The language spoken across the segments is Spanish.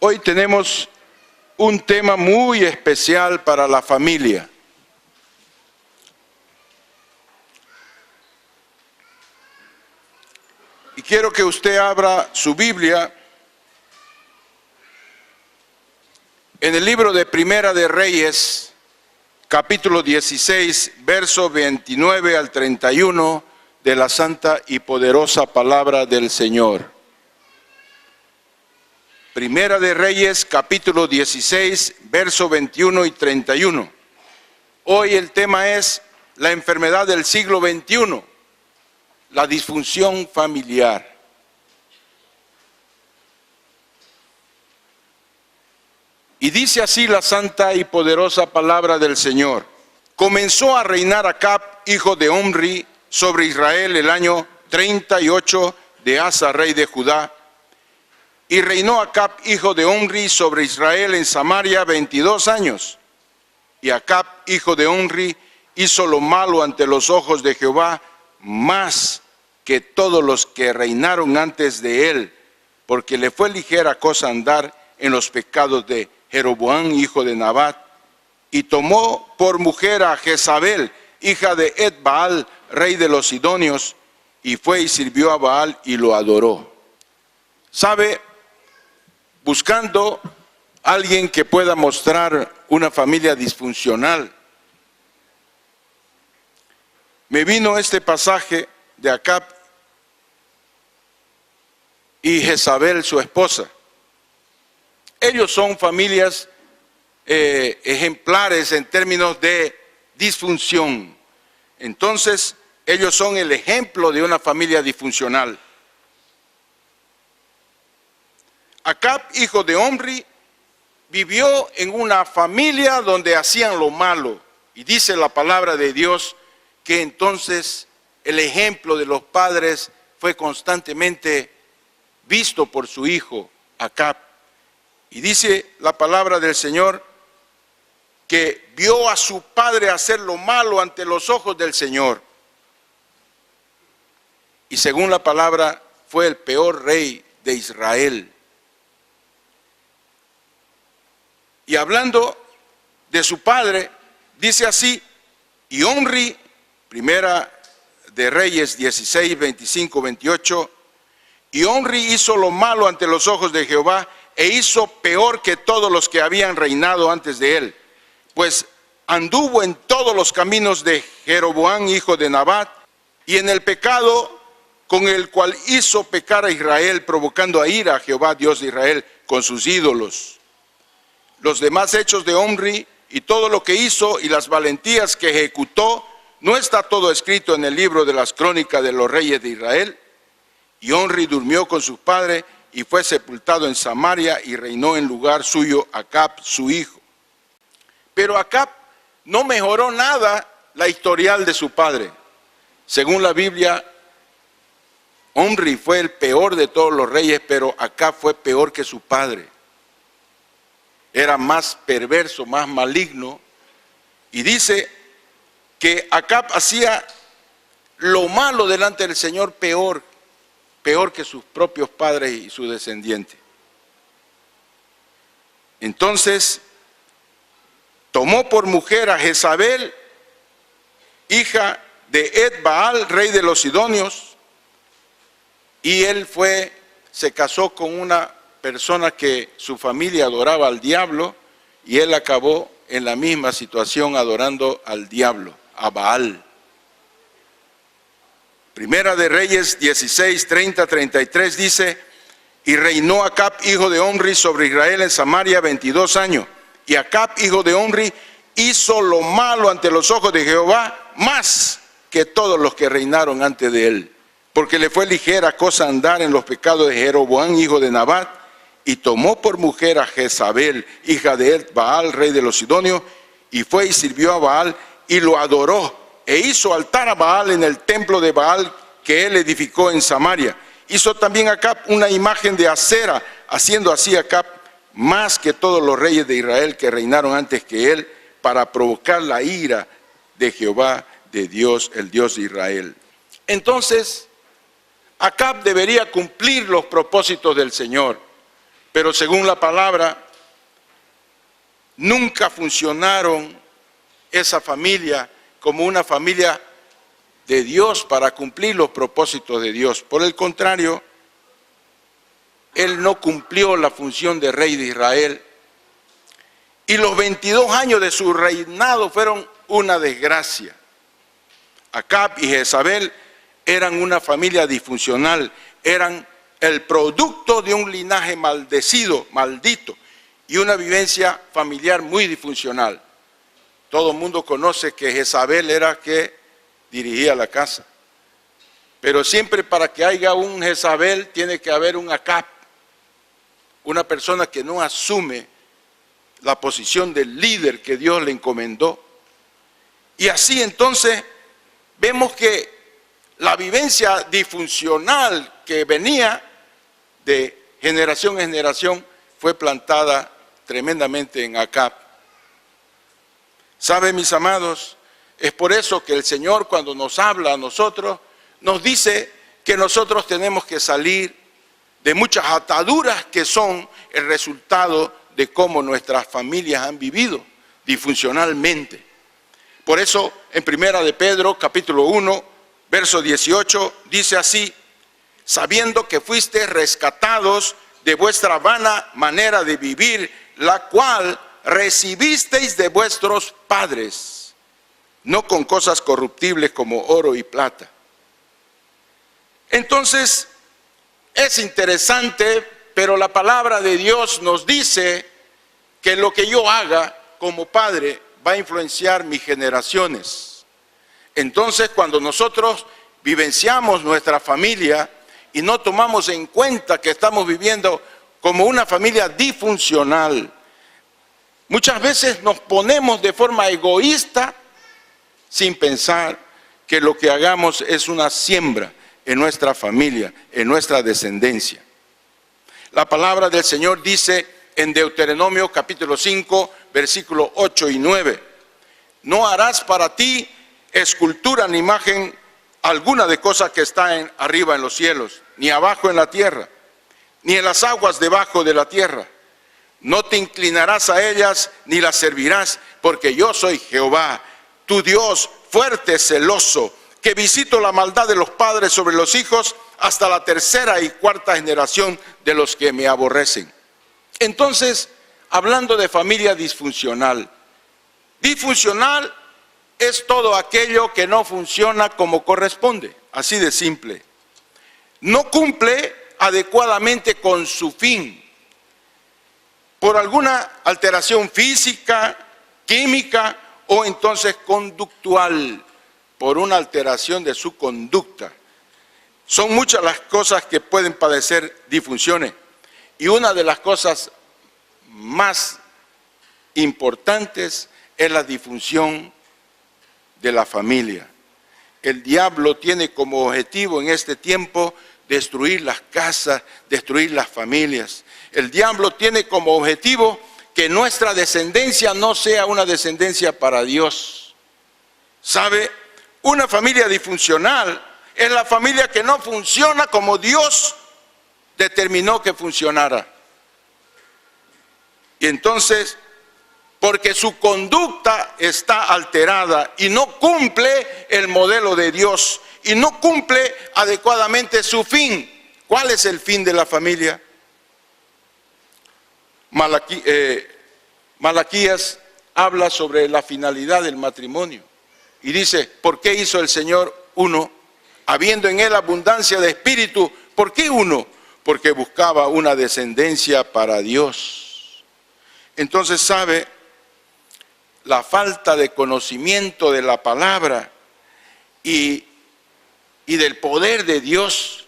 Hoy tenemos un tema muy especial para la familia. Y quiero que usted abra su Biblia en el libro de Primera de Reyes, capítulo 16, verso 29 al 31 de la santa y poderosa palabra del Señor. Primera de Reyes, capítulo 16, verso 21 y 31. Hoy el tema es la enfermedad del siglo XXI, la disfunción familiar. Y dice así la santa y poderosa palabra del Señor. Comenzó a reinar Acab, hijo de Omri, sobre Israel el año 38 de Asa, rey de Judá. Y reinó Acab, hijo de Omri, sobre Israel en Samaria 22 años. Y Acab, hijo de Omri, hizo lo malo ante los ojos de Jehová, más que todos los que reinaron antes de él, porque le fue ligera cosa andar en los pecados de Jeroboam, hijo de Nabat, y tomó por mujer a Jezabel, hija de Ed-Baal, rey de los Sidonios, y fue y sirvió a Baal y lo adoró. ¿Sabe? Buscando a alguien que pueda mostrar una familia disfuncional, me vino este pasaje de Acab y Jezabel, su esposa. Ellos son familias ejemplares en términos de disfunción. Entonces, ellos son el ejemplo de una familia disfuncional. Acab, hijo de Omri, vivió en una familia donde hacían lo malo. Y dice la palabra de Dios que entonces el ejemplo de los padres fue constantemente visto por su hijo Acab. Y dice la palabra del Señor que vio a su padre hacer lo malo ante los ojos del Señor. Y según la palabra, fue el peor rey de Israel. Y hablando de su padre, dice así: y Omri, Primera de Reyes 16, 25, 28, y Omri hizo lo malo ante los ojos de Jehová, e hizo peor que todos los que habían reinado antes de él, pues anduvo en todos los caminos de Jeroboam, hijo de Nabat, y en el pecado con el cual hizo pecar a Israel, provocando a ira a Jehová, Dios de Israel, con sus ídolos. Los demás hechos de Omri y todo lo que hizo y las valentías que ejecutó, ¿no está todo escrito en el libro de las crónicas de los reyes de Israel? Y Omri durmió con sus padres y fue sepultado en Samaria, y reinó en lugar suyo Acab, su hijo. Pero Acab no mejoró nada la historial de su padre. Según la Biblia, Omri fue el peor de todos los reyes, pero Acab fue peor que su padre. Era más perverso, más maligno. Y dice que Acab hacía lo malo delante del Señor peor que sus propios padres y sus descendientes. Entonces, tomó por mujer a Jezabel, hija de Ed-Baal, rey de los Sidonios, y él se casó con una persona que su familia adoraba al diablo, y él acabó en la misma situación adorando al diablo, a Baal. Primera de Reyes 16, 30, 33 dice: y reinó Acab, hijo de Omri, sobre Israel en Samaria 22 años. Y Acab, hijo de Omri, hizo lo malo ante los ojos de Jehová, más que todos los que reinaron antes de él. Porque le fue ligera cosa andar en los pecados de Jeroboam, hijo de Nabat, y tomó por mujer a Jezabel, hija de Baal, rey de los Sidonios, y fue y sirvió a Baal y lo adoró. E hizo altar a Baal en el templo de Baal que él edificó en Samaria. Hizo también Acab una imagen de acera, haciendo así Acab más que todos los reyes de Israel que reinaron antes que él, para provocar la ira de Jehová, de Dios, el Dios de Israel. Entonces, Acab debería cumplir los propósitos del Señor, Pero según la palabra, nunca funcionaron esa familia como una familia de Dios para cumplir los propósitos de Dios. Por el contrario, él no cumplió la función de rey de Israel. Y los 22 años de su reinado fueron una desgracia. Acab y Jezabel eran una familia disfuncional, eran el producto de un linaje maldecido, maldito, y una vivencia familiar muy disfuncional. Todo el mundo conoce que Jezabel era que dirigía la casa. Pero siempre para que haya un Jezabel tiene que haber un Acab, una persona que no asume la posición del líder que Dios le encomendó. Y así entonces vemos que la vivencia disfuncional que venía de generación en generación fue plantada tremendamente en Acab. ¿Saben, mis amados? Es por eso que el Señor, cuando nos habla a nosotros, nos dice que nosotros tenemos que salir de muchas ataduras que son el resultado de cómo nuestras familias han vivido disfuncionalmente. Por eso, en Primera de Pedro, capítulo 1, verso 18, dice así: sabiendo que fuisteis rescatados de vuestra vana manera de vivir, la cual recibisteis de vuestros padres, no con cosas corruptibles como oro y plata. Entonces, es interesante, pero la palabra de Dios nos dice que lo que yo haga como padre va a influenciar mis generaciones. Entonces, cuando nosotros vivenciamos nuestra familia y no tomamos en cuenta que estamos viviendo como una familia disfuncional, muchas veces nos ponemos de forma egoísta sin pensar que lo que hagamos es una siembra en nuestra familia, en nuestra descendencia. La palabra del Señor dice en Deuteronomio capítulo 5, versículos 8 y 9, no harás para ti escultura ni imagen alguna de cosas que están arriba en los cielos, ni abajo en la tierra, ni en las aguas debajo de la tierra. No te inclinarás a ellas ni las servirás, porque yo soy Jehová, tu Dios, fuerte, celoso, que visito la maldad de los padres sobre los hijos hasta la tercera y cuarta generación de los que me aborrecen. Entonces, hablando de familia disfuncional, disfuncional es todo aquello que no funciona como corresponde, así de simple. No cumple adecuadamente con su fin, por alguna alteración física, química o entonces conductual, por una alteración de su conducta. Son muchas las cosas que pueden padecer disfunciones, y una de las cosas más importantes es la disfunción de la familia. El diablo tiene como objetivo en este tiempo destruir las casas, destruir las familias. El diablo tiene como objetivo que nuestra descendencia no sea una descendencia para Dios. ¿Sabe? Una familia disfuncional es la familia que no funciona como Dios determinó que funcionara. Y entonces, porque su conducta está alterada y no cumple el modelo de Dios y no cumple adecuadamente su fin. ¿Cuál es el fin de la familia? Malaquías habla sobre la finalidad del matrimonio y dice: ¿por qué hizo el Señor uno? Habiendo en él abundancia de espíritu, ¿por qué uno? Porque buscaba una descendencia para Dios. Entonces, ¿sabe? La falta de conocimiento de la palabra y del poder de Dios,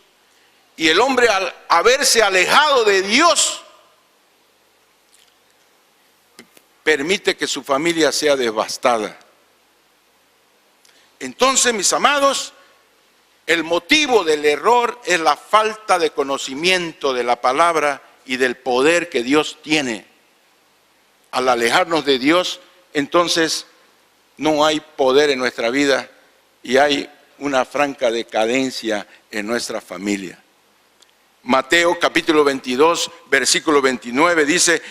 y el hombre al haberse alejado de Dios, permite que su familia sea devastada. Entonces, mis amados, el motivo del error es la falta de conocimiento de la palabra y del poder que Dios tiene. Al alejarnos de Dios, entonces no hay poder en nuestra vida y hay una franca decadencia en nuestra familia. Mateo capítulo 22, versículo 29 dice: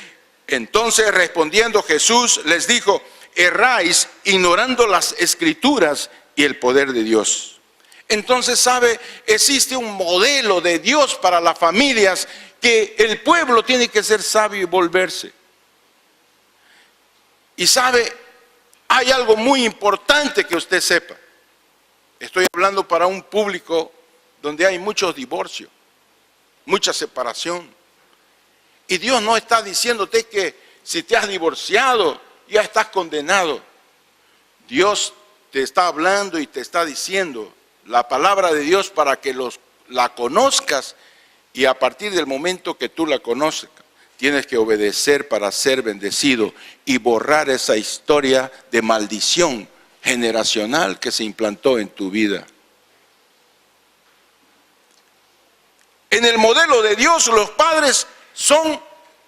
entonces respondiendo Jesús les dijo: erráis ignorando las Escrituras y el poder de Dios. Entonces, ¿sabe? Existe un modelo de Dios para las familias que el pueblo tiene que ser sabio y volverse. Y ¿sabe? Hay algo muy importante que usted sepa. Estoy hablando para un público donde hay muchos divorcios, mucha separación. Y Dios no está diciéndote que si te has divorciado ya estás condenado. Dios te está hablando y te está diciendo la palabra de Dios para que la conozcas, y a partir del momento que tú la conozcas, tienes que obedecer para ser bendecido y borrar esa historia de maldición generacional que se implantó en tu vida. En el modelo de Dios, los padres son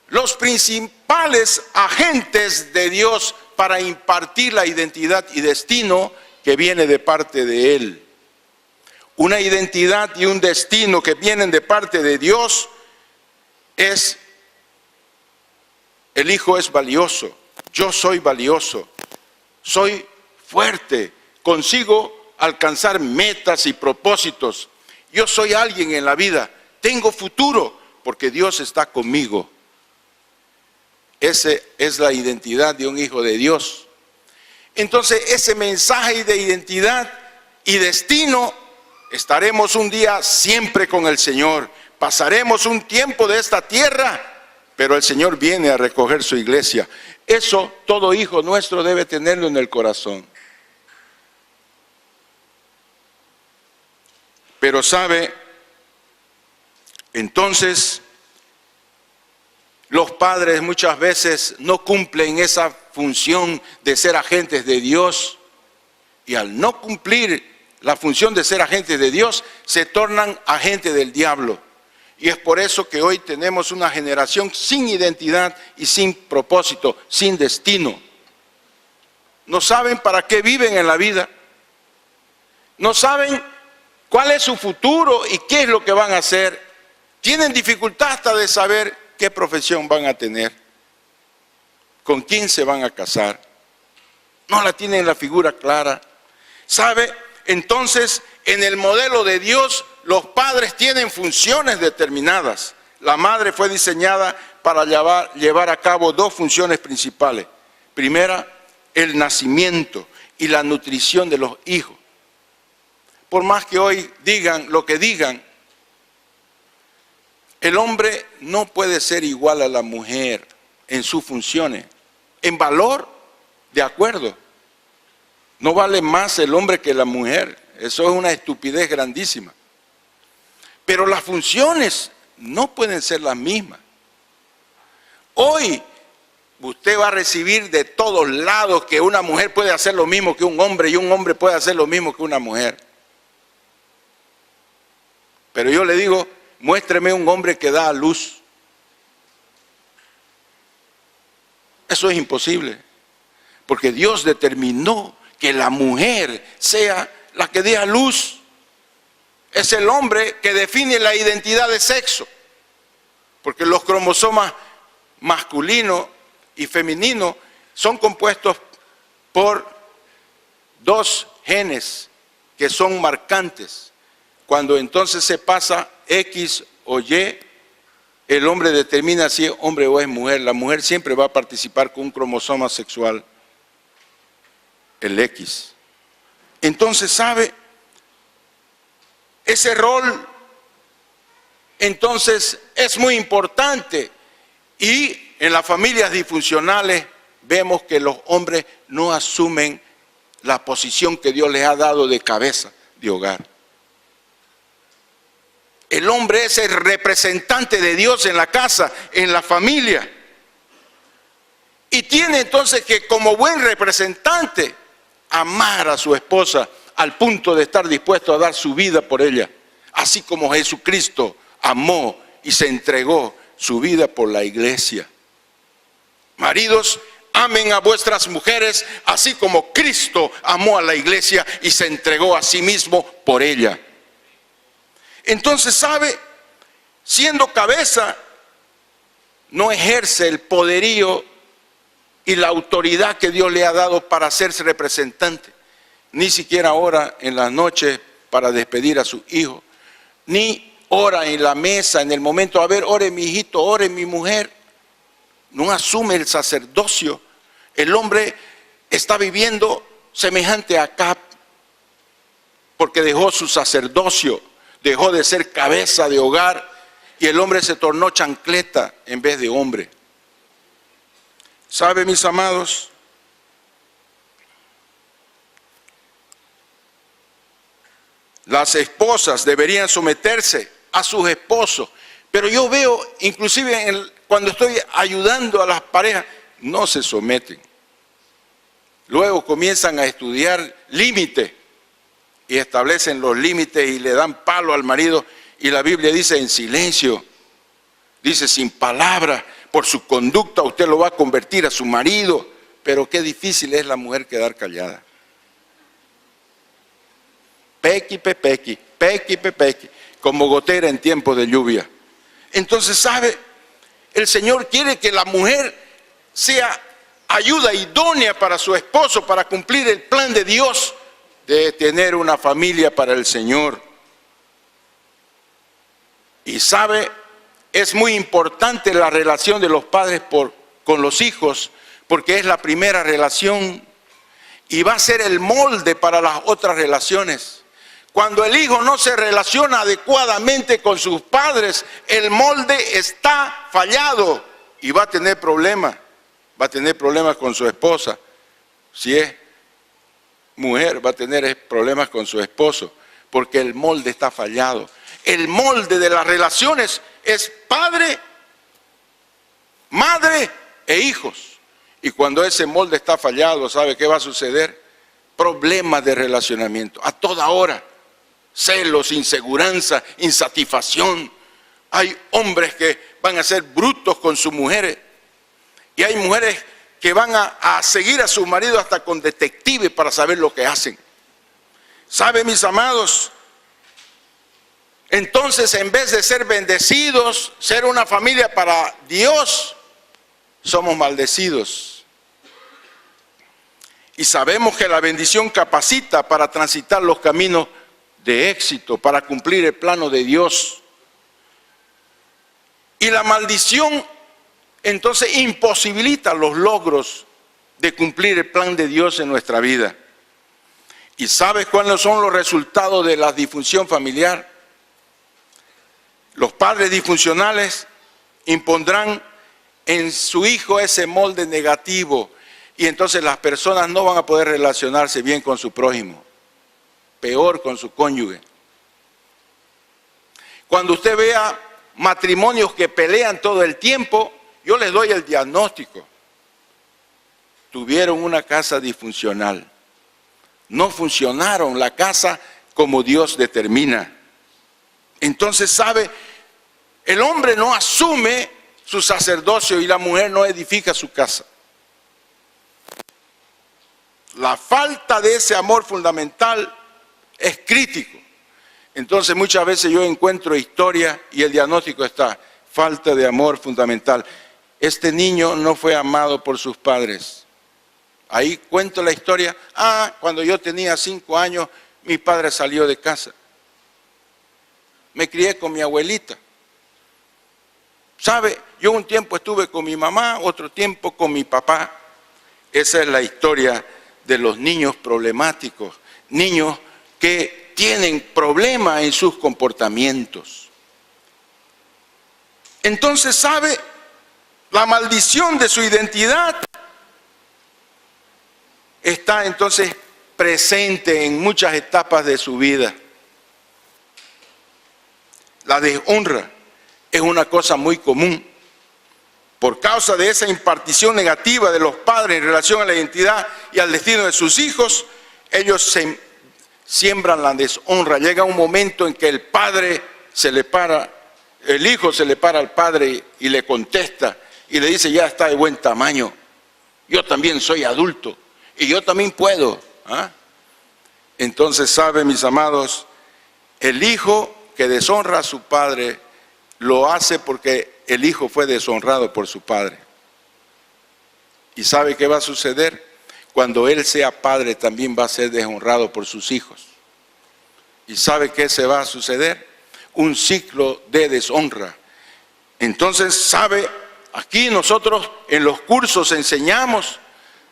los principales agentes de Dios para impartir la identidad y destino que viene de parte de Él. Una identidad y un destino que vienen de parte de Dios es: el hijo es valioso, yo soy valioso, soy fuerte, consigo alcanzar metas y propósitos, yo soy alguien en la vida, tengo futuro porque Dios está conmigo. Esa es la identidad de un hijo de Dios. Entonces, ese mensaje de identidad y destino, estaremos un día siempre con el Señor, pasaremos un tiempo de esta tierra, pero el Señor viene a recoger su iglesia. Eso todo hijo nuestro debe tenerlo en el corazón. Pero ¿sabe? Entonces, los padres muchas veces no cumplen esa función de ser agentes de Dios, y al no cumplir la función de ser agentes de Dios, se tornan agentes del diablo. Y es por eso que hoy tenemos una generación sin identidad y sin propósito, sin destino. No saben para qué viven en la vida. No saben cuál es su futuro y qué es lo que van a hacer. Tienen dificultad hasta de saber qué profesión van a tener, con quién se van a casar. No la tienen la figura clara. ¿Sabe? Entonces, en el modelo de Dios, los padres tienen funciones determinadas. La madre fue diseñada para llevar a cabo dos funciones principales. Primera, el nacimiento y la nutrición de los hijos. Por más que hoy digan lo que digan, el hombre no puede ser igual a la mujer en sus funciones. En valor, de acuerdo. No vale más el hombre que la mujer. Eso es una estupidez grandísima. Pero las funciones no pueden ser las mismas. Hoy usted va a recibir de todos lados que una mujer puede hacer lo mismo que un hombre y un hombre puede hacer lo mismo que una mujer. Pero yo le digo, muéstreme un hombre que da a luz. Eso es imposible, porque Dios determinó que la mujer sea la que dé a luz. Es el hombre que define la identidad de sexo, porque los cromosomas masculino y femenino son compuestos por dos genes que son marcantes. Cuando entonces se pasa X o Y, el hombre determina si es hombre o es mujer. La mujer siempre va a participar con un cromosoma sexual, el X. Entonces, ¿sabe? Ese rol, entonces, es muy importante. Y en las familias disfuncionales vemos que los hombres no asumen la posición que Dios les ha dado de cabeza de hogar. El hombre es el representante de Dios en la casa, en la familia. Y tiene entonces que, como buen representante, amar a su esposa al punto de estar dispuesto a dar su vida por ella, así como Jesucristo amó y se entregó su vida por la iglesia. Maridos, amen a vuestras mujeres así como Cristo amó a la iglesia y se entregó a sí mismo por ella. Entonces, ¿sabe? siendo cabeza, no ejerce el poderío y la autoridad que Dios le ha dado para hacerse representante. Ni siquiera ora en las noches para despedir a su hijo, ni ora en la mesa, en el momento, a ver, ore mi hijito, ore mi mujer. No asume el sacerdocio. El hombre está viviendo semejante a Acab, porque dejó su sacerdocio, dejó de ser cabeza de hogar, y el hombre se tornó chancleta en vez de hombre. ¿Sabe, mis amados? Las esposas deberían someterse a sus esposos, pero yo veo, inclusive cuando estoy ayudando a las parejas, no se someten. Luego comienzan a estudiar límites y establecen los límites y le dan palo al marido, y la Biblia dice en silencio, dice sin palabras, por su conducta usted lo va a convertir a su marido. Pero qué difícil es la mujer quedar callada. Pequi, pepequi, pequi, pepequi, como gotera en tiempo de lluvia. Entonces, ¿sabe? El Señor quiere que la mujer sea ayuda idónea para su esposo, para cumplir el plan de Dios de tener una familia para el Señor. Y sabe, es muy importante la relación de los padres con los hijos, porque es la primera relación y va a ser el molde para las otras relaciones. Cuando el hijo no se relaciona adecuadamente con sus padres, el molde está fallado y va a tener problemas. Va a tener problemas con su esposa. Si es mujer, va a tener problemas con su esposo, porque el molde está fallado. El molde de las relaciones es padre, madre e hijos. Y cuando ese molde está fallado, ¿sabe qué va a suceder? Problemas de relacionamiento a toda hora. Celos, inseguranza, insatisfacción. Hay hombres que van a ser brutos con sus mujeres. Y hay mujeres que van a seguir a su marido hasta con detectives para saber lo que hacen. ¿Sabe, mis amados? Entonces, en vez de ser bendecidos, ser una familia para Dios, somos maldecidos. Y sabemos que la bendición capacita para transitar los caminos de éxito, para cumplir el plano de Dios. Y la maldición entonces imposibilita los logros de cumplir el plan de Dios en nuestra vida. ¿Y sabes cuáles son los resultados de la disfunción familiar? Los padres disfuncionales impondrán en su hijo ese molde negativo, y entonces las personas no van a poder relacionarse bien con su prójimo, peor con su cónyuge. Cuando usted vea matrimonios que pelean todo el tiempo, yo les doy el diagnóstico. Tuvieron una casa disfuncional. No funcionaron la casa como Dios determina. Entonces, ¿sabe? El hombre no asume su sacerdocio y la mujer no edifica su casa. La falta de ese amor fundamental es crítico. Entonces, muchas veces yo encuentro historia y el diagnóstico está: falta de amor fundamental. Este niño no fue amado por sus padres. Ahí cuento la historia. Cuando yo tenía 5 años, mi padre salió de casa. Me crié con mi abuelita. ¿Sabe? Yo un tiempo estuve con mi mamá, otro tiempo con mi papá. Esa es la historia de los niños problemáticos. Niños que tienen problemas en sus comportamientos. Entonces, ¿sabe? La maldición de su identidad está entonces presente en muchas etapas de su vida. La deshonra es una cosa muy común. Por causa de esa impartición negativa de los padres en relación a la identidad y al destino de sus hijos, ellos siembran la deshonra. Llega un momento en que el hijo se le para al padre y le contesta y le dice: ya está de buen tamaño, yo también soy adulto y yo también puedo. Entonces, ¿sabe, mis amados? El hijo que deshonra a su padre lo hace porque el hijo fue deshonrado por su padre. ¿Y sabe qué va a suceder? Cuando él sea padre también va a ser deshonrado por sus hijos. ¿Y sabe qué se va a suceder? Un ciclo de deshonra. Entonces, ¿sabe? Aquí nosotros en los cursos enseñamos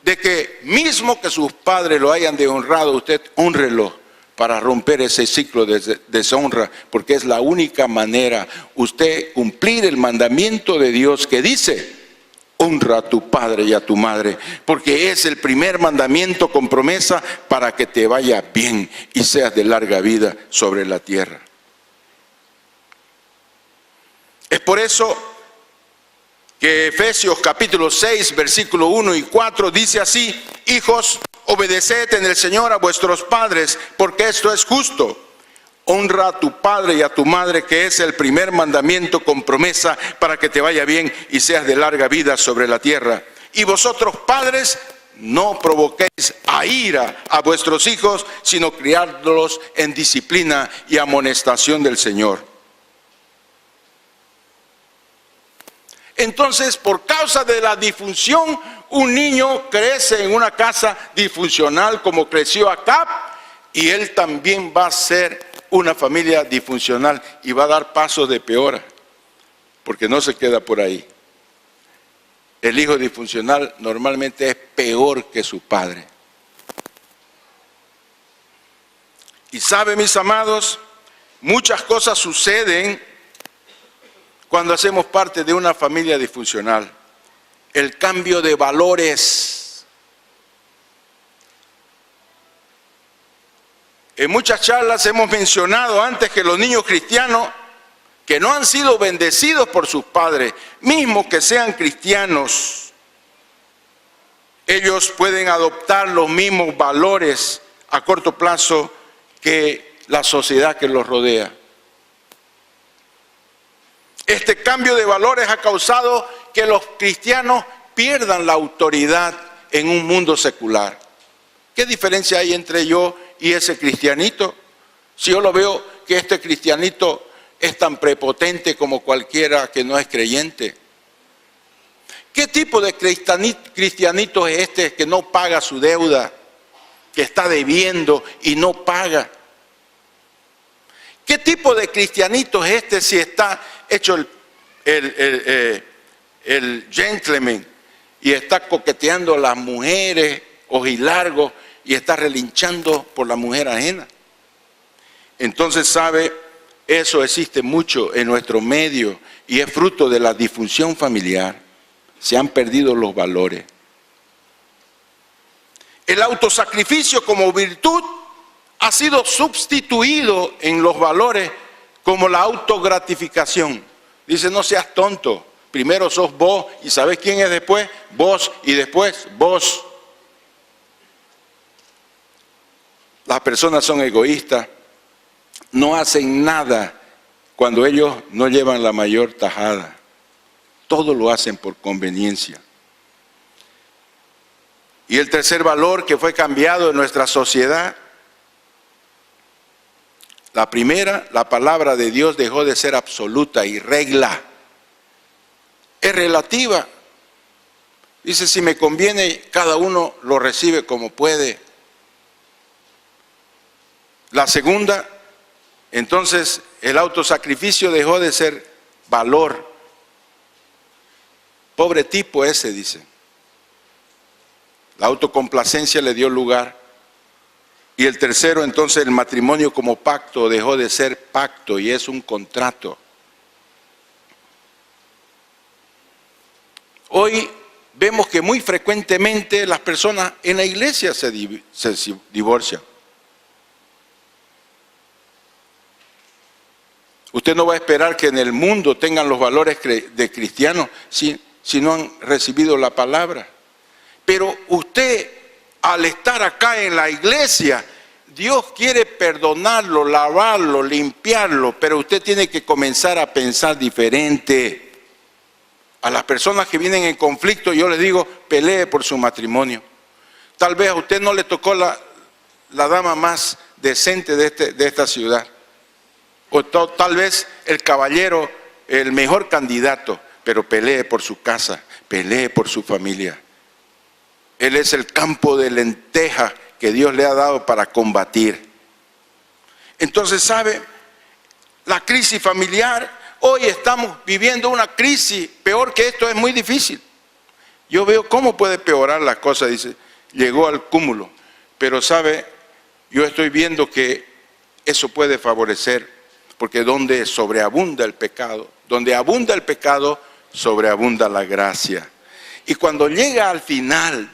de que mismo que sus padres lo hayan deshonrado, usted hónrelo para romper ese ciclo de deshonra, porque es la única manera usted cumplir el mandamiento de Dios que dice: honra a tu padre y a tu madre, porque es el primer mandamiento con promesa para que te vaya bien y seas de larga vida sobre la tierra. Es por eso que Efesios capítulo 6, versículo 1 y 4 dice así: hijos, obedeced en el Señor a vuestros padres, porque esto es justo. Honra a tu padre y a tu madre, que es el primer mandamiento con promesa para que te vaya bien y seas de larga vida sobre la tierra. Y vosotros, padres, no provoquéis a ira a vuestros hijos, sino criadlos en disciplina y amonestación del Señor. Entonces, por causa de la disfunción, un niño crece en una casa disfuncional como creció Acab, y él también va a ser una familia disfuncional y va a dar pasos de peora, porque no se queda por ahí. El hijo disfuncional normalmente es peor que su padre. Y sabe, mis amados, muchas cosas suceden cuando hacemos parte de una familia disfuncional. El cambio de valores. En muchas charlas hemos mencionado antes que los niños cristianos que no han sido bendecidos por sus padres, mismo que sean cristianos, ellos pueden adoptar los mismos valores a corto plazo que la sociedad que los rodea. Este cambio de valores ha causado que los cristianos pierdan la autoridad en un mundo secular. ¿Qué diferencia hay entre yo y ese cristianito? Si yo lo veo que este cristianito es tan prepotente como cualquiera que no es creyente. ¿Qué tipo de cristianito es este que no paga su deuda, que está debiendo y no paga? ¿Qué tipo de cristianito es este si está hecho el gentleman y está coqueteando a las mujeres, ojilargos, y está relinchando por la mujer ajena? Entonces, ¿sabe? Eso existe mucho en nuestro medio y es fruto de la disfunción familiar. Se han perdido los valores. El autosacrificio como virtud ha sido sustituido en los valores como la autogratificación. Dice: no seas tonto, primero sos vos y ¿sabés quién es después? Vos, y después vos. Las personas son egoístas, no hacen nada cuando ellos no llevan la mayor tajada. Todo lo hacen por conveniencia. Y el tercer valor que fue cambiado en nuestra sociedad: la primera, la palabra de Dios dejó de ser absoluta y regla. Es relativa. Dice: si me conviene, cada uno lo recibe como puede. La segunda, entonces, el autosacrificio dejó de ser valor. Pobre tipo ese, dice. La autocomplacencia le dio lugar. Y el tercero, entonces, el matrimonio como pacto dejó de ser pacto y es un contrato. Hoy vemos que muy frecuentemente las personas en la iglesia se divorcian. Usted no va a esperar que en el mundo tengan los valores de cristianos si no han recibido la palabra. Pero usted, al estar acá en la iglesia, Dios quiere perdonarlo, lavarlo, limpiarlo, pero usted tiene que comenzar a pensar diferente. A las personas que vienen en conflicto, yo les digo: pelee por su matrimonio. Tal vez a usted no le tocó la dama más decente de esta ciudad. O tal vez el caballero el mejor candidato, pero pelee por su casa, pelee por su familia. Él es el campo de lenteja que Dios le ha dado para combatir. Entonces, ¿sabe? La crisis familiar, hoy estamos viviendo una crisis, peor que esto es muy difícil. Yo veo cómo puede peorar la cosa, dice, llegó al cúmulo. Pero, ¿sabe? Yo estoy viendo que eso puede favorecer, porque donde sobreabunda el pecado, donde abunda el pecado, sobreabunda la gracia. Y cuando llega al final,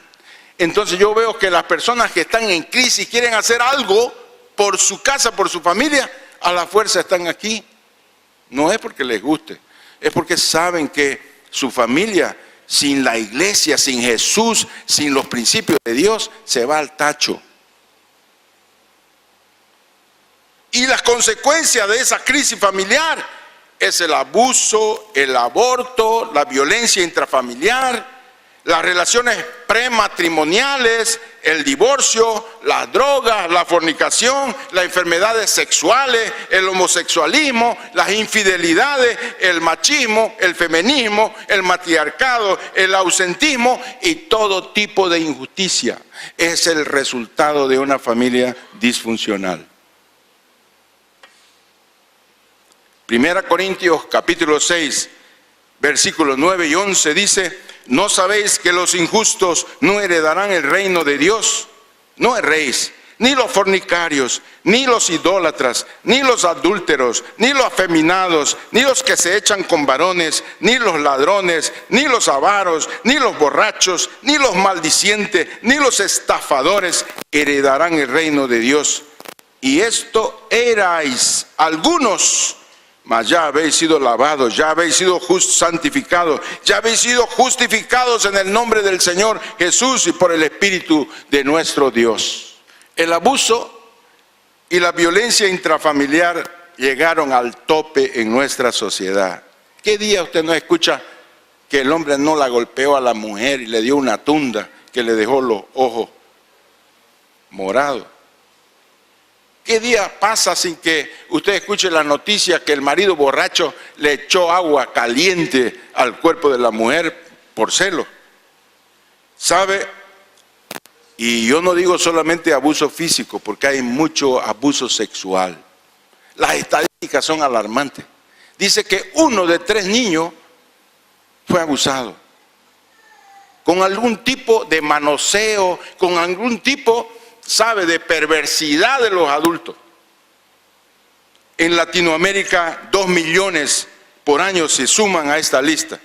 entonces yo veo que las personas que están en crisis quieren hacer algo por su casa, por su familia, a la fuerza están aquí. No es porque les guste, es porque saben que su familia, sin la iglesia, sin Jesús, sin los principios de Dios, se va al tacho. Y las consecuencias de esa crisis familiar es el abuso, el aborto, la violencia intrafamiliar, las relaciones prematrimoniales, el divorcio, las drogas, la fornicación, las enfermedades sexuales, el homosexualismo, las infidelidades, el machismo, el feminismo, el matriarcado, el ausentismo y todo tipo de injusticia. Es el resultado de una familia disfuncional. 1 Corintios capítulo 6, versículos 9 y 11 dice: ¿no sabéis que los injustos no heredarán el reino de Dios? No erréis, ni los fornicarios, ni los idólatras, ni los adúlteros, ni los afeminados, ni los que se echan con varones, ni los ladrones, ni los avaros, ni los borrachos, ni los maldicientes, ni los estafadores heredarán el reino de Dios. Y esto erais algunos, mas ya habéis sido lavados, ya habéis sido santificados, ya habéis sido justificados en el nombre del Señor Jesús y por el Espíritu de nuestro Dios. El abuso y la violencia intrafamiliar llegaron al tope en nuestra sociedad. ¿Qué día usted no escucha que el hombre no la golpeó a la mujer y le dio una tunda que le dejó los ojos morados? ¿Qué día pasa sin que usted escuche la noticia que el marido borracho le echó agua caliente al cuerpo de la mujer por celo? ¿Sabe? Y yo no digo solamente abuso físico, porque hay mucho abuso sexual. Las estadísticas son alarmantes. Dice que 1 de 3 niños fue abusado. Con algún tipo de manoseo, con algún tipo, sabe, de perversidad de los adultos. En Latinoamérica 2 millones por año se suman a esta lista.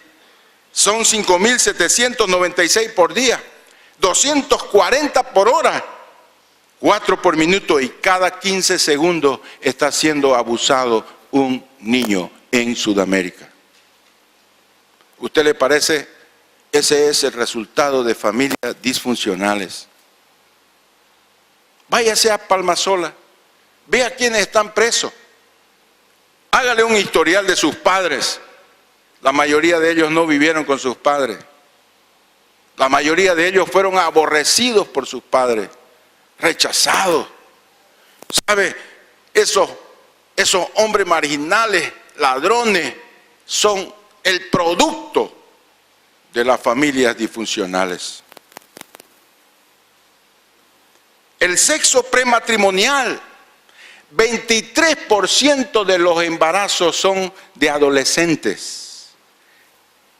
Son 5.796 por día, 240 por hora, 4 por minuto, y cada 15 segundos está siendo abusado un niño en Sudamérica. ¿Usted le parece? Ese es el resultado de familias disfuncionales. Váyase a Palmasola, vea quiénes están presos, hágale un historial de sus padres. La mayoría de ellos no vivieron con sus padres, la mayoría de ellos fueron aborrecidos por sus padres, rechazados. ¿Sabe? Esos hombres marginales, ladrones, son el producto de las familias disfuncionales. El sexo prematrimonial, 23% de los embarazos son de adolescentes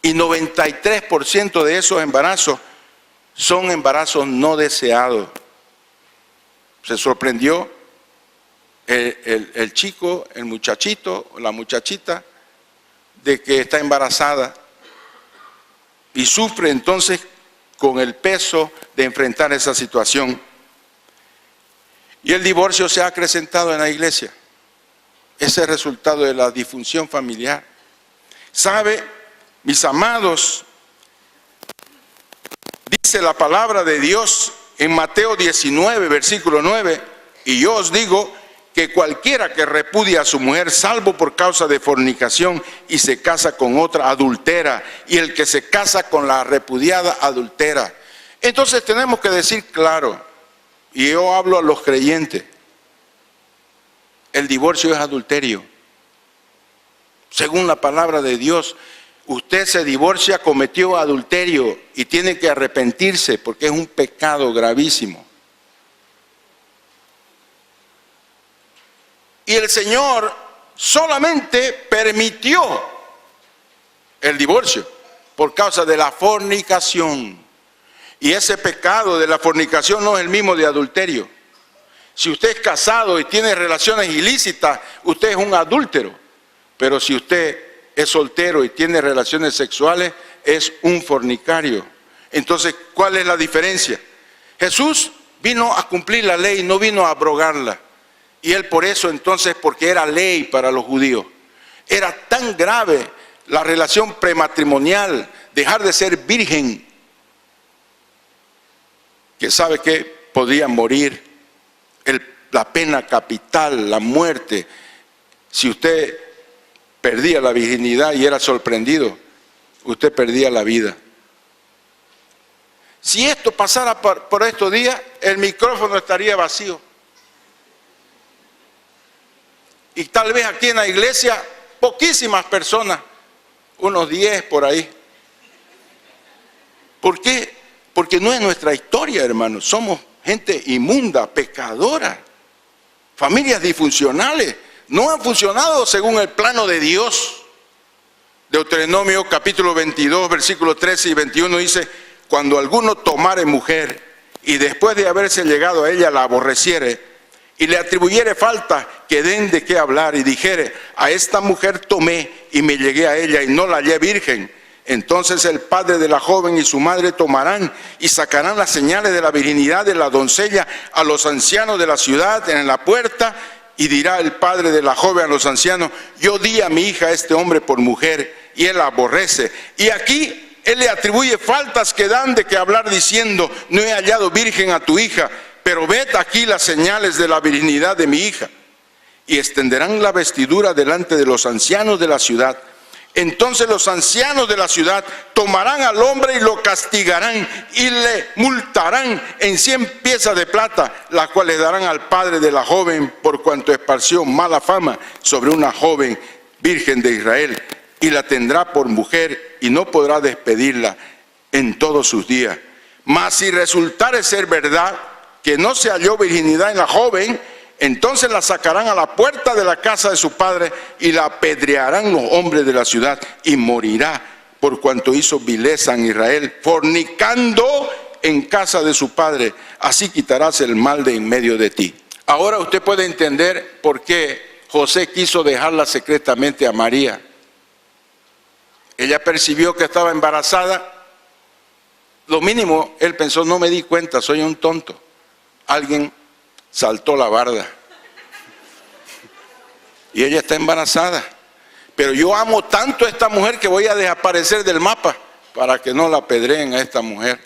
y 93% de esos embarazos son embarazos no deseados. Se sorprendió el chico, el muchachito, la muchachita, de que está embarazada y sufre entonces con el peso de enfrentar esa situación. Y el divorcio se ha acrecentado en la iglesia. Ese es el resultado de la disfunción familiar. ¿Sabe, mis amados? Dice la palabra de Dios en Mateo 19, versículo 9, y yo os digo que cualquiera que repudia a su mujer, salvo por causa de fornicación, y se casa con otra, adultera, y el que se casa con la repudiada, adultera. Entonces tenemos que decir claro, y yo hablo a los creyentes, el divorcio es adulterio. según la palabra de Dios. Usted se divorcia, cometió adulterio y tiene que arrepentirse porque es un pecado gravísimo. Y el Señor solamente permitió el divorcio por causa de la fornicación. Y ese pecado de la fornicación no es el mismo de adulterio. Si usted es casado y tiene relaciones ilícitas, usted es un adúltero. Pero si usted es soltero y tiene relaciones sexuales, es un fornicario. Entonces, ¿cuál es la diferencia? Jesús vino a cumplir la ley, no vino a abrogarla. Y Él por eso entonces, porque era ley para los judíos, era tan grave la relación prematrimonial, dejar de ser virgen, que sabe que podía morir, la pena capital, la muerte. Si usted perdía la virginidad y era sorprendido, usted perdía la vida. Si esto pasara por estos días, el micrófono estaría vacío. Y tal vez aquí en la iglesia, poquísimas personas, unos 10 por ahí. ¿Por qué? Porque no es nuestra historia, hermanos. Somos gente inmunda, pecadora, familias disfuncionales. No han funcionado según el plano de Dios. Deuteronomio capítulo 22, versículos 13 y 21 dice: cuando alguno tomare mujer y después de haberse llegado a ella la aborreciere y le atribuyere falta que den de qué hablar y dijere: a esta mujer tomé y me llegué a ella y no la hallé virgen, entonces el padre de la joven y su madre tomarán y sacarán las señales de la virginidad de la doncella a los ancianos de la ciudad en la puerta. Y dirá el padre de la joven a los ancianos: yo di a mi hija a este hombre por mujer, y él la aborrece. Y aquí él le atribuye faltas que dan de que hablar diciendo: no he hallado virgen a tu hija, pero ved aquí las señales de la virginidad de mi hija. Y extenderán la vestidura delante de los ancianos de la ciudad. Entonces los ancianos de la ciudad tomarán al hombre y lo castigarán y le multarán en 100 piezas de plata, las cuales darán al padre de la joven por cuanto esparció mala fama sobre una joven virgen de Israel, y la tendrá por mujer y no podrá despedirla en todos sus días. Mas si resultare ser verdad que no se halló virginidad en la joven, entonces la sacarán a la puerta de la casa de su padre y la apedrearán los hombres de la ciudad, y morirá por cuanto hizo vileza en Israel, fornicando en casa de su padre. Así quitarás el mal de en medio de ti. Ahora usted puede entender por qué José quiso dejarla secretamente a María. Ella percibió que estaba embarazada. Lo mínimo, él pensó: no me di cuenta, soy un tonto. Alguien saltó la barda y ella está embarazada, pero yo amo tanto a esta mujer que voy a desaparecer del mapa para que no la apedreen a esta mujer.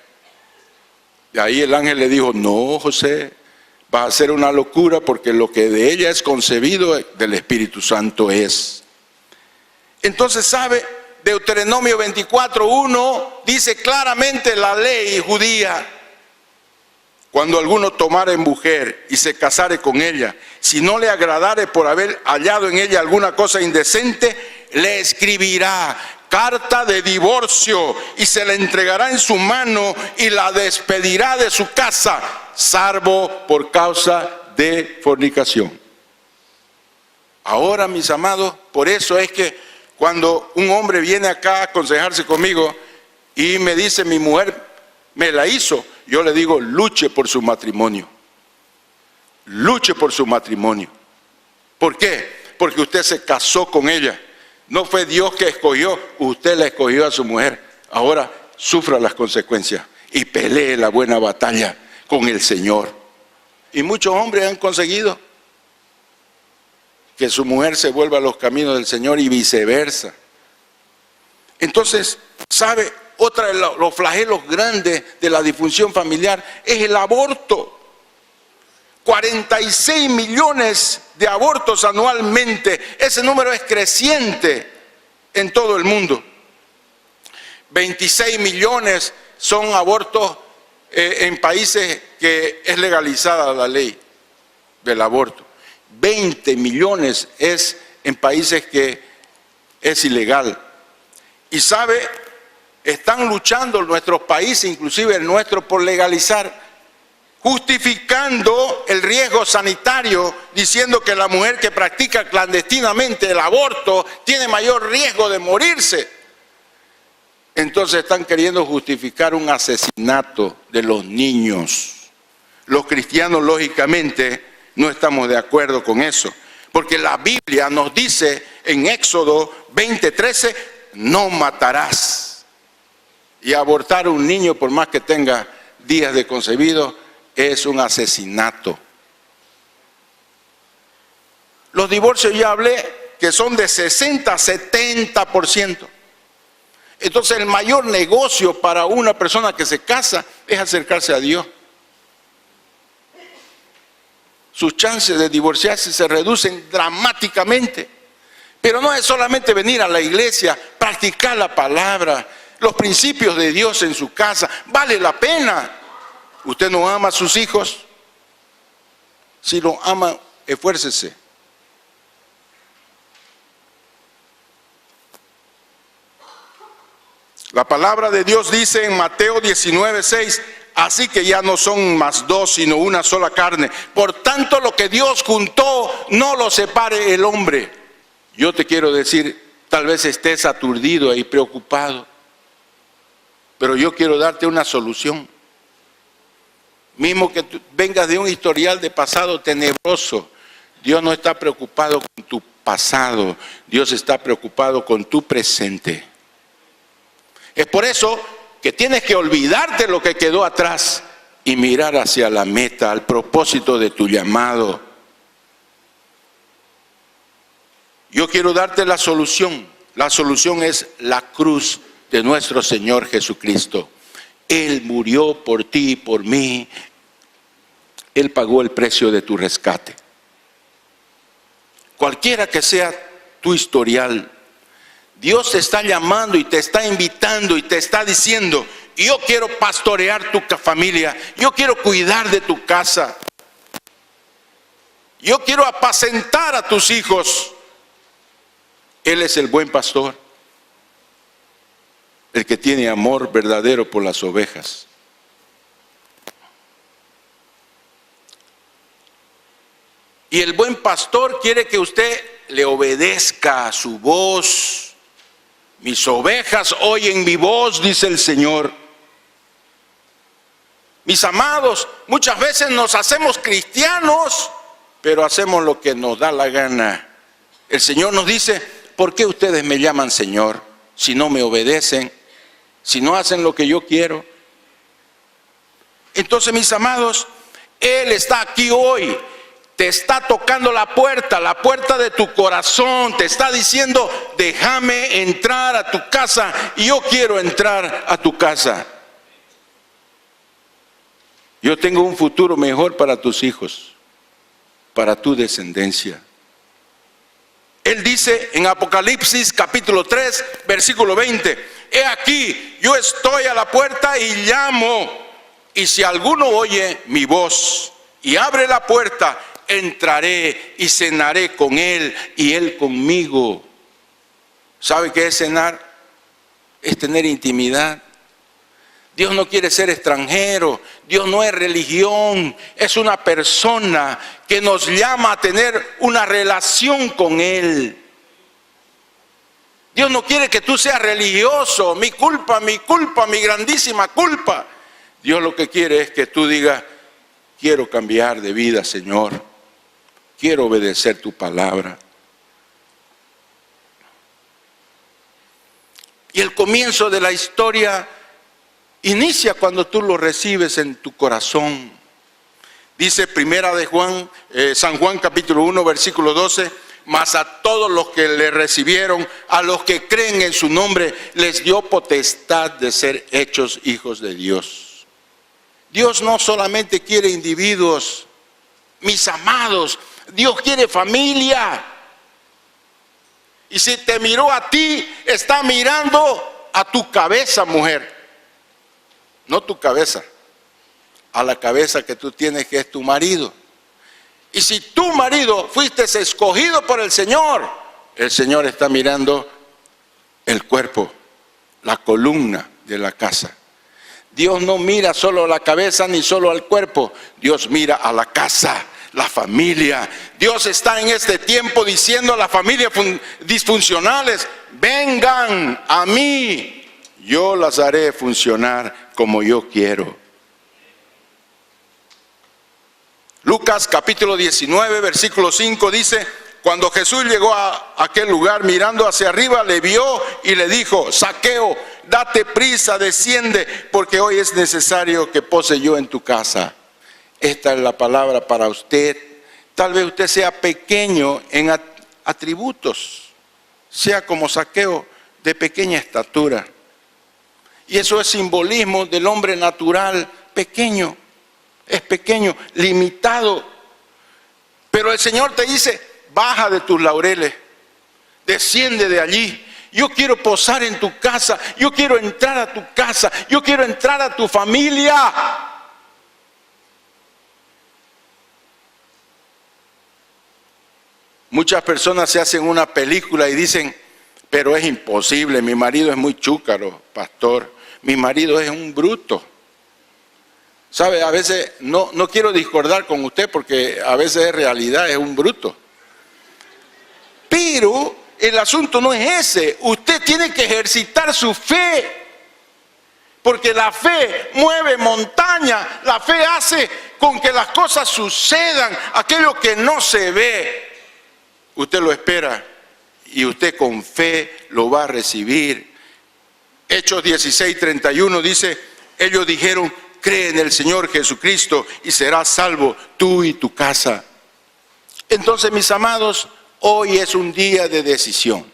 Y ahí el ángel le dijo: no, José, va a ser una locura, porque lo que de ella es concebido del Espíritu Santo es. Entonces, ¿sabe? Deuteronomio 24:1 dice claramente la ley judía: cuando alguno tomare mujer y se casare con ella, si no le agradare por haber hallado en ella alguna cosa indecente, le escribirá carta de divorcio y se la entregará en su mano y la despedirá de su casa, salvo por causa de fornicación. Ahora, mis amados, por eso es que cuando un hombre viene acá a aconsejarse conmigo y me dice: mi mujer me la hizo, yo le digo: luche por su matrimonio. Luche por su matrimonio. ¿Por qué? Porque usted se casó con ella. No fue Dios que escogió, usted la escogió a su mujer. Ahora sufra las consecuencias y pelee la buena batalla con el Señor. Y muchos hombres han conseguido que su mujer se vuelva a los caminos del Señor y viceversa. Entonces, ¿sabe? Otra de los flagelos grandes de la disfunción familiar es el aborto. 46 millones de abortos anualmente. Ese número es creciente en todo el mundo. 26 millones son abortos en países que es legalizada la ley del aborto. 20 millones es en países que es ilegal. Y sabe, están luchando nuestros países, inclusive el nuestro, por legalizar, justificando el riesgo sanitario, diciendo que la mujer que practica clandestinamente el aborto tiene mayor riesgo de morirse. Entonces están queriendo justificar un asesinato de los niños. Los cristianos, lógicamente, no estamos de acuerdo con eso, porque la Biblia nos dice en Éxodo 20:13, no matarás. Y abortar a un niño, por más que tenga días de concebido, es un asesinato. Los divorcios, ya hablé, que son de 60 a 70%. Entonces el mayor negocio para una persona que se casa es acercarse a Dios. Sus chances de divorciarse se reducen dramáticamente. Pero no es solamente venir a la iglesia, practicar la palabra, los principios de Dios en su casa. Vale la pena. ¿Usted no ama a sus hijos? Si lo ama, esfuércese. La palabra de Dios dice en Mateo 19:6, así que ya no son más dos, sino una sola carne. Por tanto, lo que Dios juntó, no lo separe el hombre. Yo te quiero decir, tal vez estés aturdido y preocupado, pero yo quiero darte una solución. Mismo que tú vengas de un historial de pasado tenebroso, Dios no está preocupado con tu pasado, Dios está preocupado con tu presente. Es por eso que tienes que olvidarte lo que quedó atrás y mirar hacia la meta, al propósito de tu llamado. Yo quiero darte la solución. La solución es la cruz de nuestro Señor Jesucristo. Él murió por ti y por mí. Él pagó el precio de tu rescate. Cualquiera que sea tu historial, Dios te está llamando y te está invitando y te está diciendo, yo quiero pastorear tu familia, yo quiero cuidar de tu casa, yo quiero apacentar a tus hijos. Él es el buen pastor, el que tiene amor verdadero por las ovejas. Y el buen pastor quiere que usted le obedezca a su voz. Mis ovejas oyen mi voz, dice el Señor. Mis amados, muchas veces nos hacemos cristianos, pero hacemos lo que nos da la gana. El Señor nos dice, ¿por qué ustedes me llaman Señor si no me obedecen, si no hacen lo que yo quiero? Entonces, mis amados, Él está aquí hoy. Te está tocando la puerta de tu corazón, te está diciendo, déjame entrar a tu casa y yo quiero entrar a tu casa. Yo tengo un futuro mejor para tus hijos, para tu descendencia. Él dice en Apocalipsis capítulo 3, versículo 20, he aquí, yo estoy a la puerta y llamo, y si alguno oye mi voz y abre la puerta, entraré y cenaré con él y él conmigo. ¿Sabe qué es cenar? Es tener intimidad. Dios no quiere ser extranjero. Dios no es religión. Es una persona que nos llama a tener una relación con Él. Dios no quiere que tú seas religioso. Mi culpa, mi grandísima culpa. Dios lo que quiere es que tú digas, quiero cambiar de vida, Señor. Quiero obedecer tu palabra. Y el comienzo de la historia inicia cuando tú lo recibes en tu corazón. Dice primera de Juan, San Juan capítulo 1, versículo 12, mas a todos los que le recibieron, a los que creen en su nombre, les dio potestad de ser hechos hijos de Dios. Dios no solamente quiere individuos, mis amados, Dios quiere familia. Y si te miró a ti, está mirando a tu cabeza, mujer. No tu cabeza, a la cabeza que tú tienes, que es tu marido. Y si tu marido fuiste escogido por el Señor está mirando el cuerpo, la columna de la casa. Dios no mira solo a la cabeza ni solo al cuerpo. Dios mira a la casa, la familia. Dios está en este tiempo diciendo a las familias disfuncionales: vengan a mí, yo las haré funcionar como yo quiero. Lucas capítulo 19, versículo 5 dice: cuando Jesús llegó a aquel lugar, mirando hacia arriba, le vio y le dijo: Zaqueo, date prisa, desciende, porque hoy es necesario que pose yo en tu casa. Esta es la palabra para usted. Tal vez usted sea pequeño en atributos, sea como Zaqueo, de pequeña estatura. Y eso es simbolismo del hombre natural, pequeño. Es pequeño, limitado. Pero el Señor te dice: baja de tus laureles, desciende de allí. Yo quiero posar en tu casa, yo quiero entrar a tu casa, yo quiero entrar a tu familia. Muchas personas se hacen una película y dicen: pero es imposible, mi marido es muy chúcaro, pastor, mi marido es un bruto. ¿Sabe? A veces no quiero discordar con usted, porque a veces es realidad, es un bruto. Pero el asunto no es ese. Usted tiene que ejercitar su fe, porque la fe mueve montaña. La fe hace con que las cosas sucedan. Aquello que no se ve, usted lo espera y usted con fe lo va a recibir. Hechos 16:31 dice: ellos dijeron: cree en el Señor Jesucristo y serás salvo tú y tu casa. Entonces, mis amados, hoy es un día de decisión.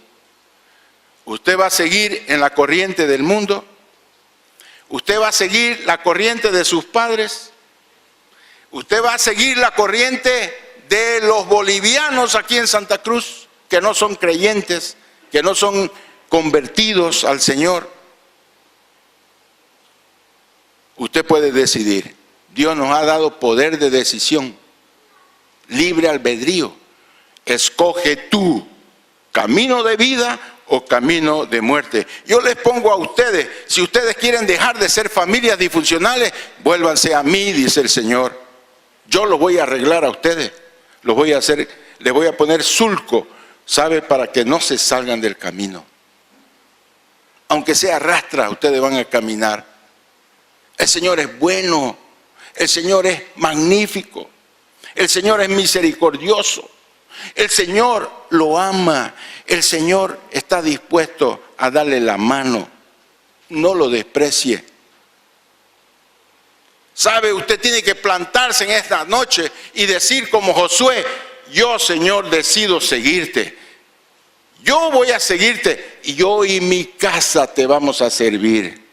¿Usted va a seguir en la corriente del mundo? ¿Usted va a seguir la corriente de sus padres? ¿Usted va a seguir la corriente de los bolivianos aquí en Santa Cruz, que no son creyentes, que no son convertidos al Señor? Usted puede decidir. Dios nos ha dado poder de decisión, libre albedrío. Escoge tú, camino de vida o camino de muerte. Yo les pongo a ustedes: si ustedes quieren dejar de ser familias disfuncionales, vuélvanse a mí, dice el Señor. Yo los voy a arreglar a ustedes, los voy a hacer, les voy a poner sulco, ¿sabe? Para que no se salgan del camino. Aunque sea rastra, ustedes van a caminar. El Señor es bueno, el Señor es magnífico, el Señor es misericordioso, el Señor lo ama, el Señor está dispuesto a darle la mano. No lo desprecie. ¿Sabe? Usted tiene que plantarse en esta noche y decir como Josué: yo, Señor, decido seguirte. Yo voy a seguirte y yo y mi casa te vamos a servir.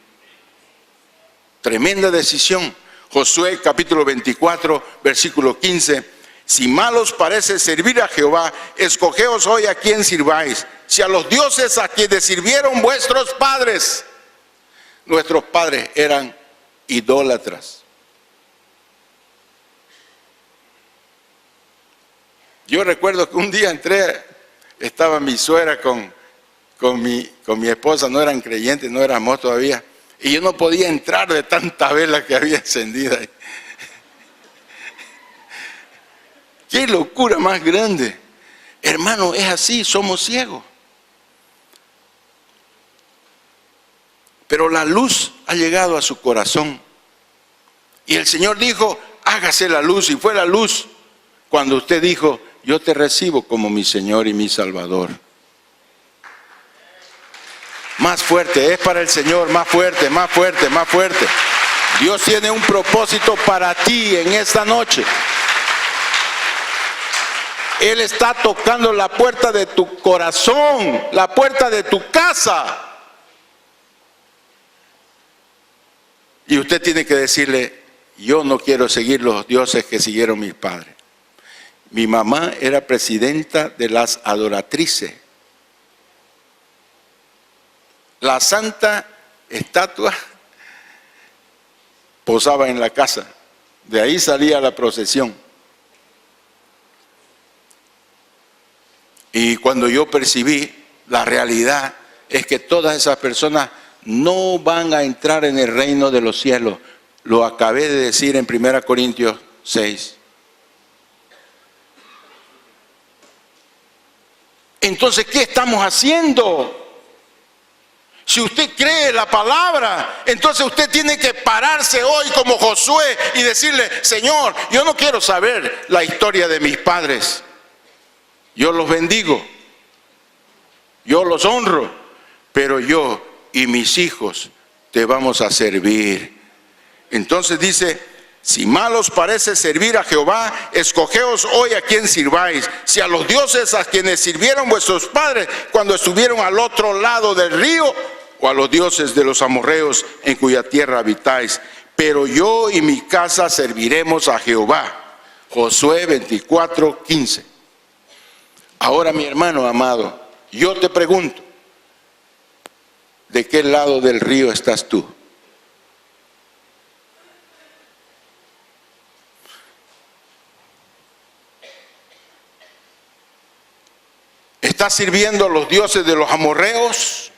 Tremenda decisión. Josué capítulo 24, versículo 15. Si mal os parece servir a Jehová, escogeos hoy a quién sirváis. Si a los dioses a quienes sirvieron vuestros padres. Nuestros padres eran idólatras. Yo recuerdo que un día estaba mi suegra con mi esposa, no eran creyentes, no éramos todavía. Y yo no podía entrar de tanta vela que había encendida ahí. ¡Qué locura más grande! Hermano, es así, somos ciegos. Pero la luz ha llegado a su corazón. Y el Señor dijo: hágase la luz. Y fue la luz cuando usted dijo: yo te recibo como mi Señor y mi Salvador. Más fuerte, es para el Señor, más fuerte, más fuerte, más fuerte. Dios tiene un propósito para ti en esta noche. Él está tocando la puerta de tu corazón, la puerta de tu casa. Y usted tiene que decirle: yo no quiero seguir los dioses que siguieron mis padres. Mi mamá era presidenta de las adoratrices. La santa estatua posaba en la casa. De ahí salía la procesión. Y cuando yo percibí la realidad es que todas esas personas no van a entrar en el reino de los cielos. Lo acabé de decir en 1 Corintios 6. Entonces, ¿qué estamos haciendo? Si usted cree la palabra, entonces usted tiene que pararse hoy como Josué y decirle: Señor, yo no quiero saber la historia de mis padres. Yo los bendigo, yo los honro, pero yo y mis hijos te vamos a servir. Entonces dice: si mal os parece servir a Jehová, escogeos hoy a quién sirváis, si a los dioses a quienes sirvieron vuestros padres cuando estuvieron al otro lado del río, o a los dioses de los amorreos en cuya tierra habitáis. Pero yo y mi casa serviremos a Jehová. Josué 24:15. Ahora, mi hermano amado, yo te pregunto, ¿de qué lado del río estás tú? ¿Estás sirviendo a los dioses de los amorreos?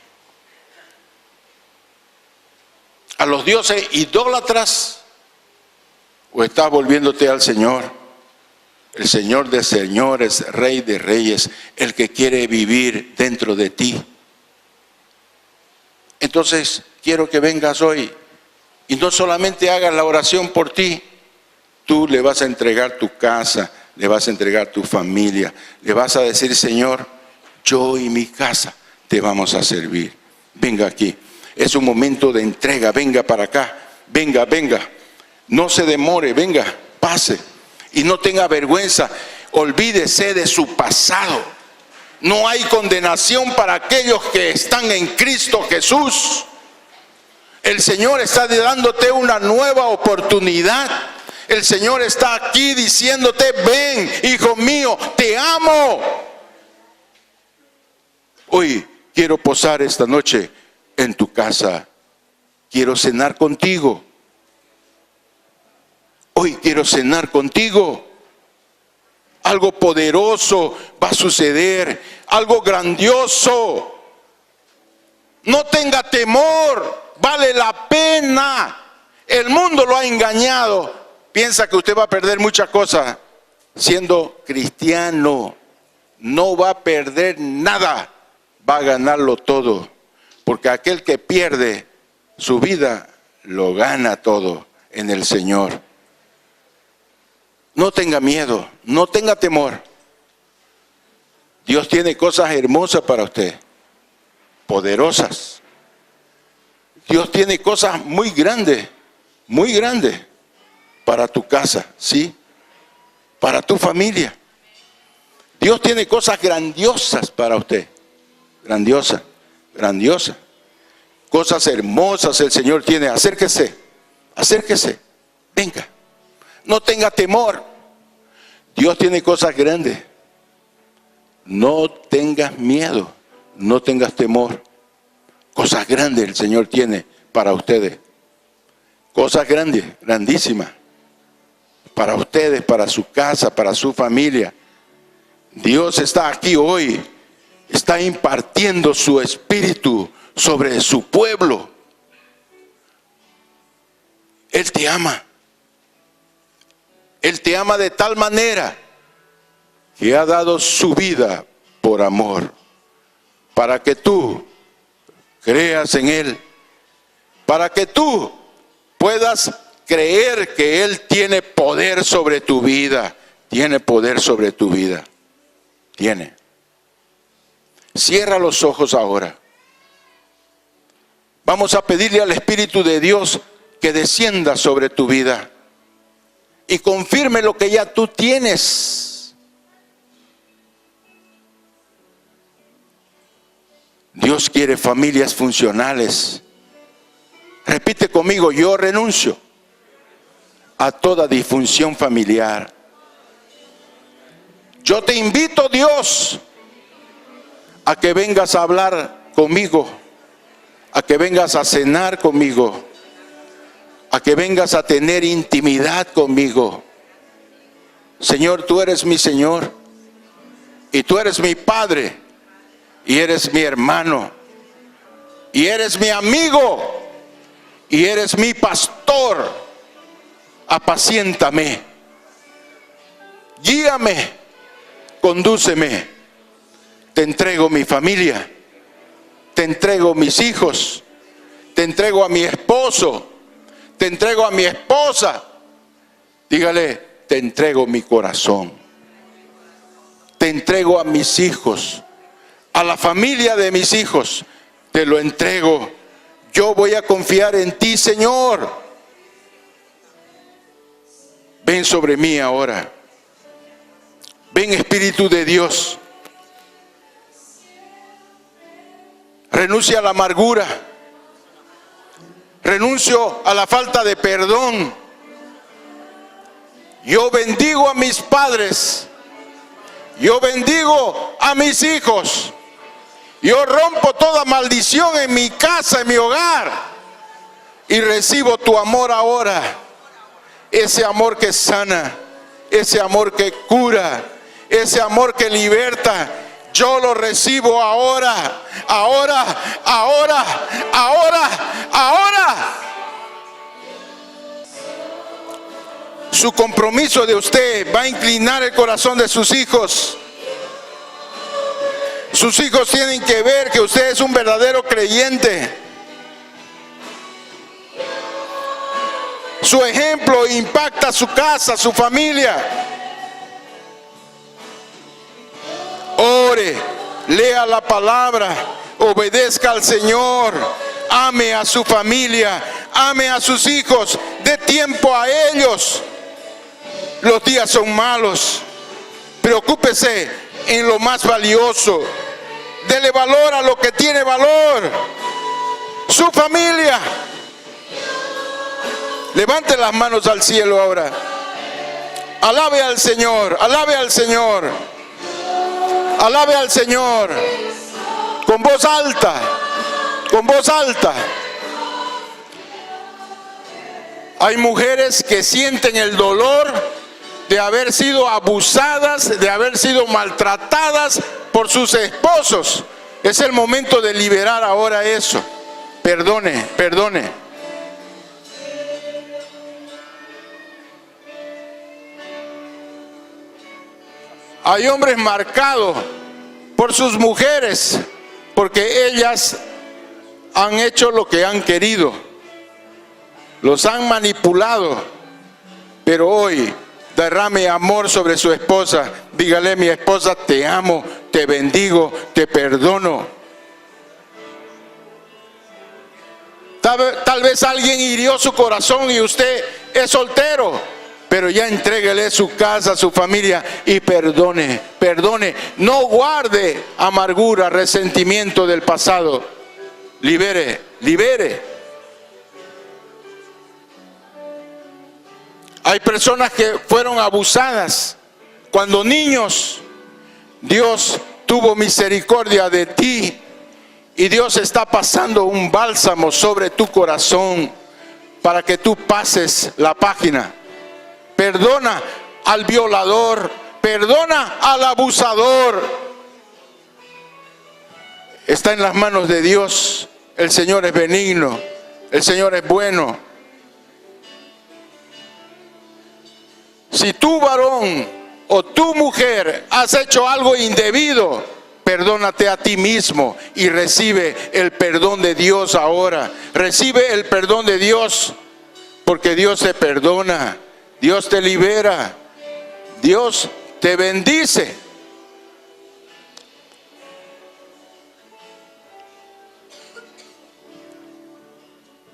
¿A los dioses idólatras? ¿O estás volviéndote al Señor? El Señor de señores, Rey de reyes, el que quiere vivir dentro de ti. Entonces, quiero que vengas hoy y no solamente hagas la oración por ti. Tú le vas a entregar tu casa, le vas a entregar tu familia, le vas a decir: Señor, yo y mi casa te vamos a servir. Venga aquí, es un momento de entrega. Venga para acá, venga, venga, no se demore, venga, pase y no tenga vergüenza. Olvídese de su pasado. No hay condenación para aquellos que están en Cristo Jesús. El Señor está dándote una nueva oportunidad. El Señor está aquí diciéndote: ven, hijo mío, te amo. Hoy quiero posar esta noche en tu casa. Quiero cenar contigo. Hoy quiero cenar contigo. Algo poderoso va a suceder, algo grandioso. No tenga temor, vale la pena. El mundo lo ha engañado. Piensa que usted va a perder muchas cosas siendo cristiano. No va a perder nada, va a ganarlo todo. Porque aquel que pierde su vida, lo gana todo en el Señor. No tenga miedo, no tenga temor. Dios tiene cosas hermosas para usted, poderosas. Dios tiene cosas muy grandes para tu casa, ¿sí? Para tu familia. Dios tiene cosas grandiosas para usted, grandiosas, grandiosas. Cosas hermosas el Señor tiene. Acérquese, acérquese, venga. No tenga temor. Dios tiene cosas grandes. No tengas miedo, no tengas temor. Cosas grandes el Señor tiene para ustedes. Cosas grandes, grandísimas. Para ustedes, para su casa, para su familia. Dios está aquí hoy. Está impartiendo su espíritu sobre su pueblo. Él te ama. Él te ama de tal manera que ha dado su vida por amor, para que tú creas en Él, para que tú puedas creer que Él tiene poder sobre tu vida. Tiene poder sobre tu vida. Tiene. Cierra los ojos ahora. Vamos a pedirle al Espíritu de Dios que descienda sobre tu vida y confirme lo que ya tú tienes. Dios quiere familias funcionales. Repite conmigo: yo renuncio a toda disfunción familiar. Yo te invito, Dios, a que vengas a hablar conmigo, a que vengas a cenar conmigo, a que vengas a tener intimidad conmigo. Señor, tú eres mi Señor y tú eres mi Padre y eres mi hermano. y eres mi amigo, y eres mi pastor. Apaciéntame, guíame, condúceme. Te entrego mi familia, te entrego mis hijos, te entrego a mi esposo, te entrego a mi esposa. Dígale, te entrego mi corazón, te entrego a mis hijos, a la familia de mis hijos, te lo entrego. Yo voy a confiar en ti, Señor. Ven sobre mí ahora. Ven, Espíritu de Dios. Renuncia a la amargura. Renuncio a la falta de perdón. Yo bendigo a mis padres. Yo bendigo a mis hijos. Yo rompo toda maldición en mi casa, en mi hogar. Y recibo tu amor ahora. Ese amor que sana, ese amor que cura, ese amor que liberta. Yo lo recibo ahora, ahora, ahora, ahora, ahora. Su compromiso de usted va a inclinar el corazón de sus hijos. Sus hijos tienen que ver que usted es un verdadero creyente. Su ejemplo impacta su casa, su familia. Ore, lea la palabra, obedezca al Señor, ame a su familia, ame a sus hijos, dé tiempo a ellos. Los días son malos. Preocúpese en lo más valioso. Dele valor a lo que tiene valor. Su familia. Levante las manos al cielo ahora. Alabe al Señor, alabe al Señor. Alabe al Señor. Con voz alta, con voz alta. Hay mujeres que sienten el dolor de haber sido abusadas, de haber sido maltratadas por sus esposos. Es el momento de liberar ahora eso. Perdone, perdone. Hay hombres marcados por sus mujeres porque ellas han hecho lo que han querido. Los han manipulado. Pero hoy derrame amor sobre su esposa. Dígale, mi esposa, te amo, te bendigo, te perdono. Tal vez alguien hirió su corazón y usted es soltero. Pero ya entréguele su casa, su familia y perdone, perdone. No guarde amargura, resentimiento del pasado. Libere, libere. Hay personas que fueron abusadas cuando niños. Dios tuvo misericordia de ti y Dios está pasando un bálsamo sobre tu corazón para que tú pases la página. Perdona al violador, perdona al abusador. Está en las manos de Dios. El Señor es benigno, el Señor es bueno. Si tú, varón, o tu mujer has hecho algo indebido, perdónate a ti mismo y recibe el perdón de Dios ahora. Recibe el perdón de Dios, porque Dios te perdona. Dios te libera, Dios te bendice.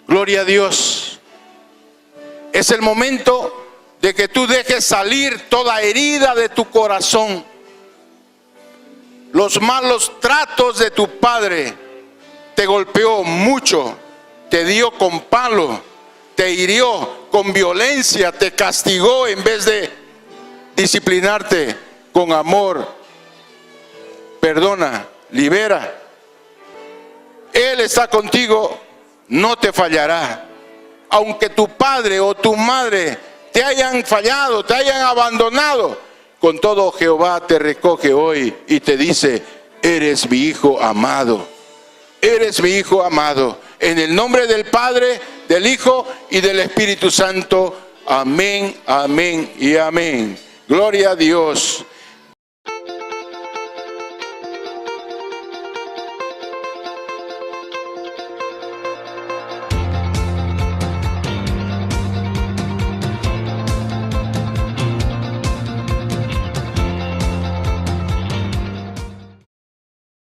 Gloria a Dios. Es el momento de que tú dejes salir toda herida de tu corazón. Los malos tratos de tu padre te golpeó mucho, te dio con palo, te hirió con violencia, te castigó en vez de disciplinarte con amor. Perdona, libera. Él está contigo, no te fallará. Aunque tu padre o tu madre te hayan fallado, te hayan abandonado, con todo Jehová te recoge hoy y te dice, eres mi hijo amado. eres mi Hijo amado. En el nombre del Padre, del Hijo y del Espíritu Santo. Amén, amén y amén. Gloria a Dios.